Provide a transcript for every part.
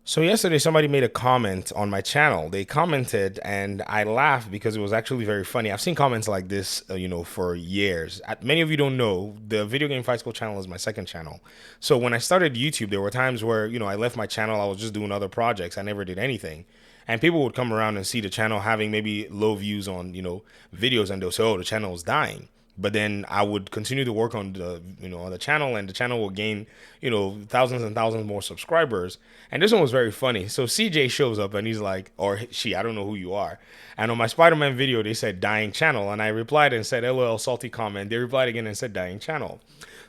So yesterday somebody made a comment on my channel. They commented and I laughed because it was actually very funny. I've seen comments like this, for years. Many of you don't know, the Video Game Fight School channel is my second channel. So when I started YouTube, there were times where, I left my channel, I was just doing other projects. I never did anything. And people would come around and see the channel having maybe low views on, videos, and they'll say, "Oh, the channel is dying." But then I would continue to work on the channel, and the channel will gain, thousands and thousands more subscribers. And this one was very funny. So CJ shows up and he's like, or she, I don't know who you are. And on my Spider-Man video, they said dying channel. And I replied and said, "LOL, salty comment." They replied again and said dying channel.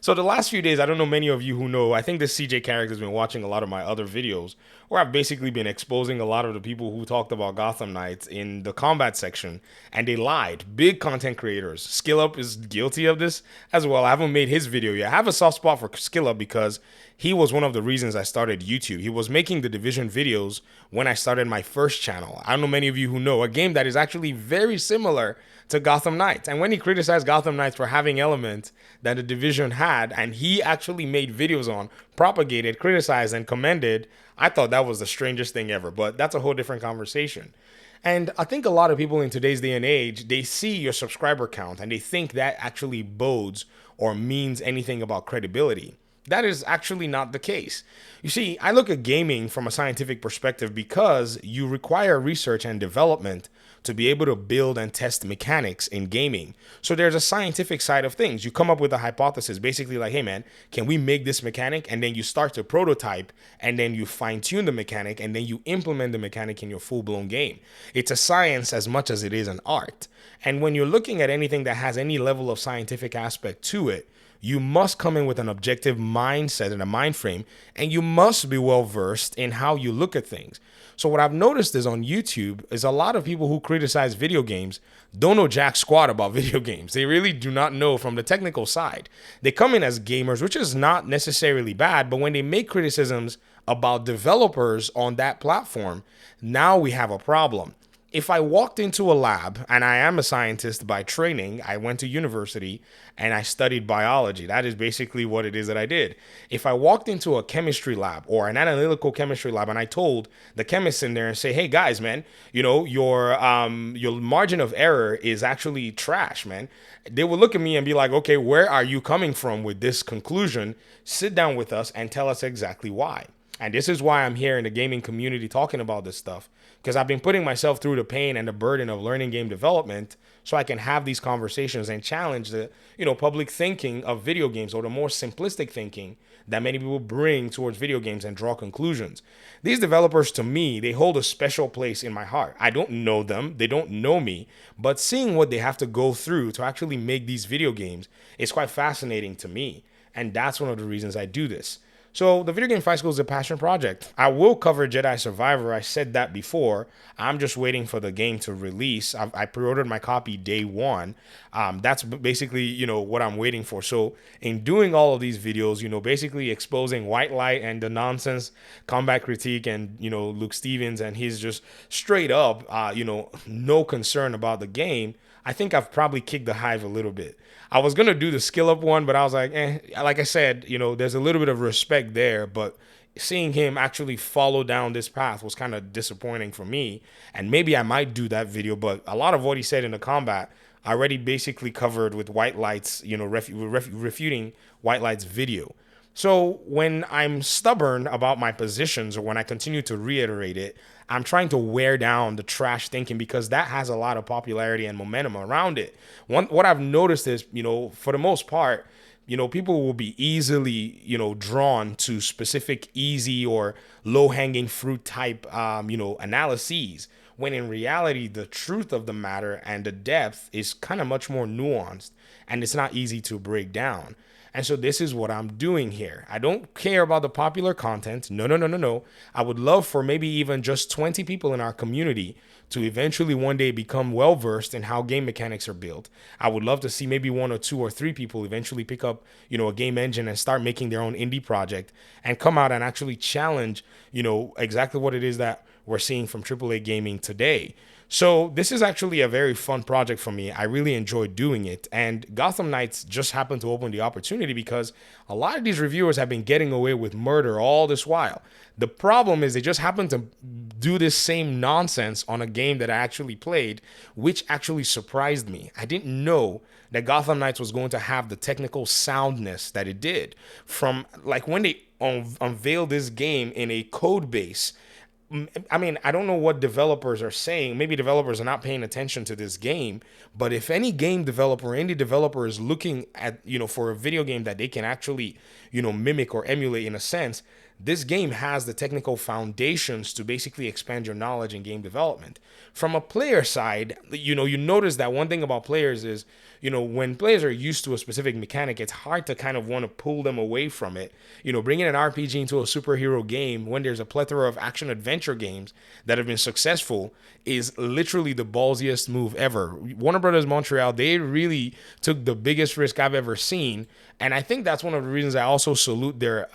So the last few days, I don't know many of you who know, I think this CJ character has been watching a lot of my other videos where I've basically been exposing a lot of the people who talked about Gotham Knights in the combat section, and they lied. Big content creators. SkillUp is guilty of this as well. I haven't made his video yet. I have a soft spot for SkillUp because he was one of the reasons I started YouTube. He was making the Division videos when I started my first channel. I don't know many of you who know a game that is actually very similar to Gotham Knights. And when he criticized Gotham Knights for having elements that the Division had, and he actually made videos on, propagated, criticized, and commended, I thought that was the strangest thing ever. But that's a whole different conversation. And I think a lot of people in today's day and age, they see your subscriber count and they think that actually bodes or means anything about credibility. That is actually not the case. You see, I look at gaming from a scientific perspective because you require research and development to be able to build and test mechanics in gaming. So there's a scientific side of things. You come up with a hypothesis, basically like, hey man, can we make this mechanic? And then you start to prototype, and then you fine tune the mechanic, and then you implement the mechanic in your full blown game. It's a science as much as it is an art. And when you're looking at anything that has any level of scientific aspect to it, you must come in with an objective mindset and a mind frame, and you must be well versed in how you look at things. So what I've noticed is on YouTube is a lot of people who criticize video games don't know jack squat about video games. They really do not know from the technical side. They come in as gamers, which is not necessarily bad, but when they make criticisms about developers on that platform, now we have a problem. If I walked into a lab, and I am a scientist by training, I went to university and I studied biology. That is basically what it is that I did. If I walked into a chemistry lab or an analytical chemistry lab and I told the chemists in there and say, "Hey guys, man, your margin of error is actually trash, man," they would look at me and be like, "Okay, where are you coming from with this conclusion? Sit down with us and tell us exactly why." And this is why I'm here in the gaming community talking about this stuff, because I've been putting myself through the pain and the burden of learning game development so I can have these conversations and challenge the, public thinking of video games, or the more simplistic thinking that many people bring towards video games and draw conclusions. These developers, to me, they hold a special place in my heart. I don't know them, they don't know me, but seeing what they have to go through to actually make these video games is quite fascinating to me. And that's one of the reasons I do this. So the Video Game Fight School is a passion project. I will cover Jedi Survivor. I said that before. I'm just waiting for the game to release. I pre-ordered my copy day one. That's basically, what I'm waiting for. So in doing all of these videos, basically exposing White Light and the nonsense combat critique, and, Luke Stevens and his just straight up, no concern about the game, I think I've probably kicked the hive a little bit. I was going to do the skill up one, but I was like, like I said, there's a little bit of respect there, but seeing him actually follow down this path was kind of disappointing for me. And maybe I might do that video, but a lot of what he said in the combat I already basically covered with White Light's, refuting White Light's video. So when I'm stubborn about my positions, or when I continue to reiterate it, I'm trying to wear down the trash thinking, because that has a lot of popularity and momentum around it. What I've noticed is, for the most part, people will be easily, drawn to specific easy or low hanging fruit type, analyses, when in reality, the truth of the matter and the depth is kind of much more nuanced, and it's not easy to break down. And so this is what I'm doing here. I don't care about the popular content. No, no, no, no, no. I would love for maybe even just 20 people in our community to eventually one day become well versed in how game mechanics are built. I would love to see maybe one or two or three people eventually pick up, a game engine and start making their own indie project and come out and actually challenge, exactly what it is that we're seeing from AAA gaming today. So this is actually a very fun project for me. I really enjoy doing it. And Gotham Knights just happened to open the opportunity because a lot of these reviewers have been getting away with murder all this while. The problem is they just happen to do this same nonsense on a game that I actually played, which actually surprised me. I didn't know that Gotham Knights was going to have the technical soundness that it did. From like when they unveiled this game in a code base, I mean, I don't know what developers are saying. Maybe developers are not paying attention to this game. But if any game developer, indie developer is looking at, for a video game that they can actually, mimic or emulate in a sense, this game has the technical foundations to basically expand your knowledge in game development. From a player side, you notice that one thing about players is, when players are used to a specific mechanic, it's hard to kind of want to pull them away from it. Bringing an RPG into a superhero game when there's a plethora of action adventure games that have been successful is literally the ballsiest move ever. Warner Brothers Montreal, they really took the biggest risk I've ever seen. And I think that's one of the reasons I also salute their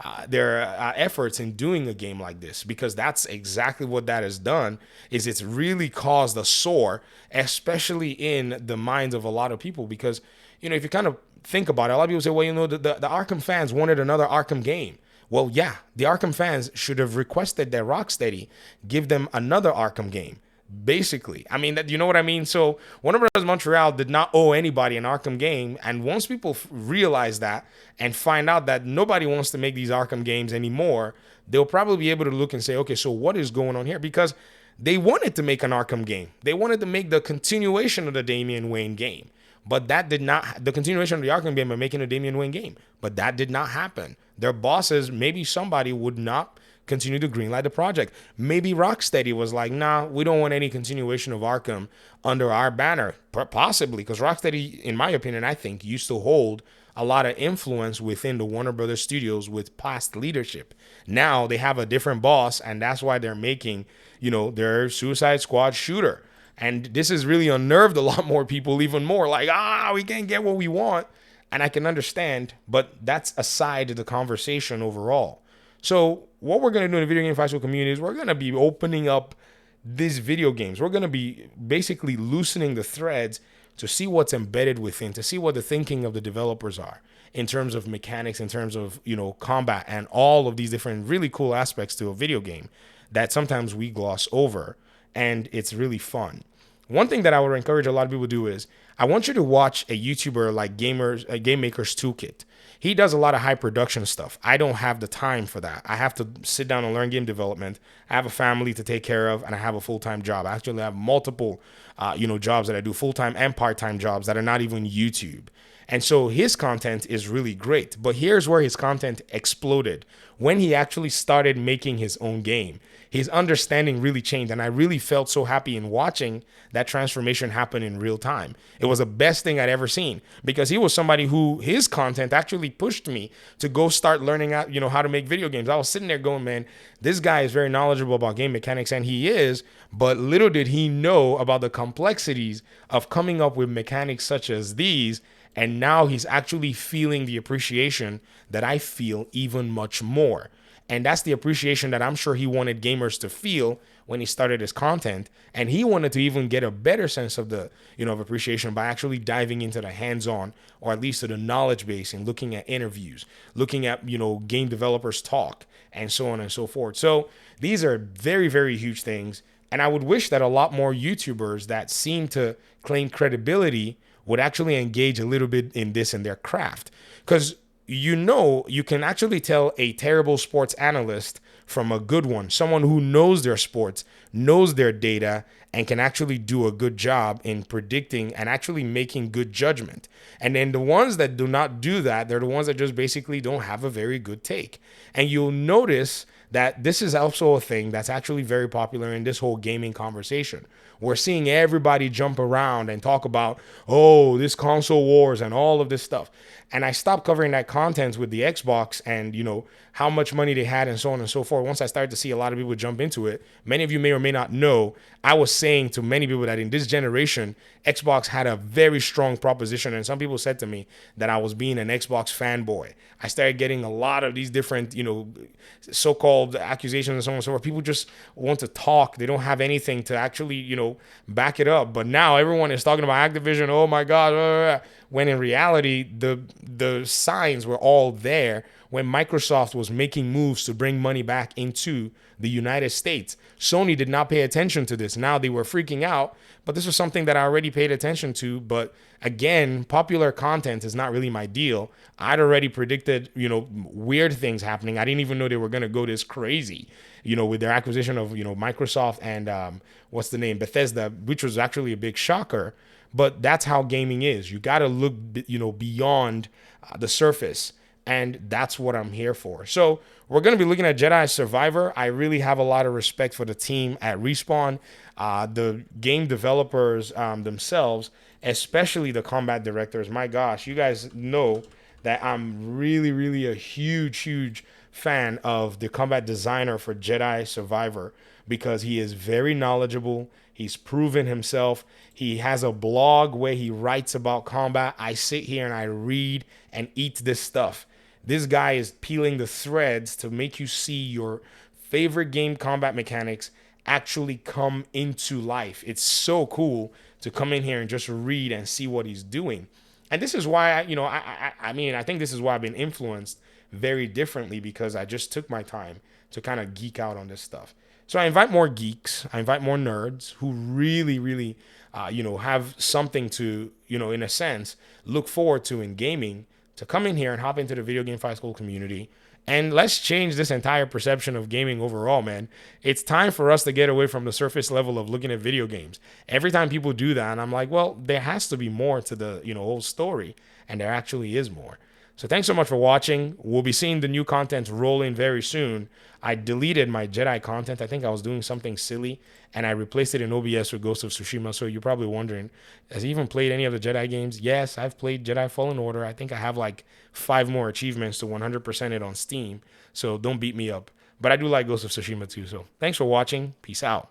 efforts in doing a game like this, because that's exactly what that has done. Is it's really caused a sore, especially in the minds of a lot of people. Because if you kind of think about it, a lot of people say, well, the Arkham fans wanted another Arkham game. Well, yeah, the Arkham fans should have requested that Rocksteady give them another Arkham game. Basically, I mean, you know what I mean? So Warner Brothers Montreal did not owe anybody an Arkham game. And once people realize that and find out that nobody wants to make these Arkham games anymore, they'll probably be able to look and say, okay, so what is going on here? Because they wanted to make an Arkham game. They wanted to make the continuation of the Damian Wayne game. But that did not, the continuation of the Arkham game and making a Damian Wayne game. But that did not happen. Their bosses, maybe somebody would not continue to greenlight the project. Maybe Rocksteady was like, nah, we don't want any continuation of Arkham under our banner. Possibly, because Rocksteady, in my opinion, I think, used to hold a lot of influence within the Warner Brothers studios with past leadership. Now they have a different boss, and that's why they're making, their Suicide Squad shooter. And this has really unnerved a lot more people even more. Like, we can't get what we want. And I can understand, but that's aside the conversation overall. So what we're going to do in the video game festival community is we're going to be opening up these video games. We're going to be basically loosening the threads to see what's embedded within, to see what the thinking of the developers are in terms of mechanics, in terms of, combat and all of these different really cool aspects to a video game that sometimes we gloss over, and it's really fun. One thing that I would encourage a lot of people to do is I want you to watch a YouTuber like Game Maker's Toolkit. He does a lot of high production stuff. I don't have the time for that. I have to sit down and learn game development. I have a family to take care of, and I have a full-time job. I actually have multiple, jobs that I do, full-time and part-time jobs that are not even YouTube. And so his content is really great. But here's where his content exploded. When he actually started making his own game, his understanding really changed. And I really felt so happy in watching that transformation happen in real time. It was the best thing I'd ever seen, because he was somebody who his content actually pushed me to go start learning out, how to make video games. I was sitting there going, man, this guy is very knowledgeable about game mechanics, and he is, but little did he know about the complexities of coming up with mechanics such as these. And now he's actually feeling the appreciation that I feel even much more. And that's the appreciation that I'm sure he wanted gamers to feel when he started his content. And he wanted to even get a better sense of the, of appreciation by actually diving into the hands-on, or at least to the knowledge base, and looking at interviews, looking at, game developers talk, and so on and so forth. So these are very, very huge things. And I would wish that a lot more YouTubers that seem to claim credibility would actually engage a little bit in this in their craft. Because you can actually tell a terrible sports analyst from a good one, someone who knows their sports, knows their data, and can actually do a good job in predicting and actually making good judgment. And then the ones that do not do that, they're the ones that just basically don't have a very good take. And you'll notice that this is also a thing that's actually very popular in this whole gaming conversation. We're seeing everybody jump around and talk about, this console wars and all of this stuff. And I stopped covering that content with the Xbox and, how much money they had, and so on and so forth. Once I started to see a lot of people jump into it, many of you may or may not know, I was saying to many people that in this generation, Xbox had a very strong proposition. And some people said to me that I was being an Xbox fanboy. I started getting a lot of these different, so-called accusations and so on and so forth. People just want to talk. They don't have anything to actually, back it up. But now everyone is talking about Activision. Oh my God. When in reality, the signs were all there when Microsoft was making moves to bring money back into the United States. Sony did not pay attention to this. Now they were freaking out, but this was something that I already paid attention to. But again, popular content is not really my deal. I'd already predicted, weird things happening. I didn't even know they were going to go this crazy, with their acquisition of, Microsoft and what's the name, Bethesda, which was actually a big shocker. But that's how gaming is. You got to look, beyond the surface. And that's what I'm here for. So we're going to be looking at Jedi Survivor. I really have a lot of respect for the team at Respawn, the game developers themselves, especially the combat directors. My gosh, you guys know that I'm really, really a huge, huge fan of the combat designer for Jedi Survivor because he is very knowledgeable. He's proven himself. He has a blog where he writes about combat. I sit here and I read and eat this stuff. This guy is peeling the threads to make you see your favorite game combat mechanics actually come into life. It's so cool to come in here and just read and see what he's doing. And this is why, I think this is why I've been influenced very differently because I just took my time to kind of geek out on this stuff. So I invite more geeks. I invite more nerds who really, really, have something to, in a sense, look forward to in gaming to come in here and hop into the Video Game Fight School community. And let's change this entire perception of gaming overall, man. It's time for us to get away from the surface level of looking at video games. Every time people do that, and I'm like, well, there has to be more to the, whole story. And there actually is more. So thanks so much for watching. We'll be seeing the new content roll in very soon. I deleted my Jedi content. I think I was doing something silly, and I replaced it in OBS with Ghost of Tsushima. So you're probably wondering, has he even played any of the Jedi games? Yes, I've played Jedi Fallen Order. I think I have like 5 more achievements to 100% it on Steam. So don't beat me up. But I do like Ghost of Tsushima too. So thanks for watching. Peace out.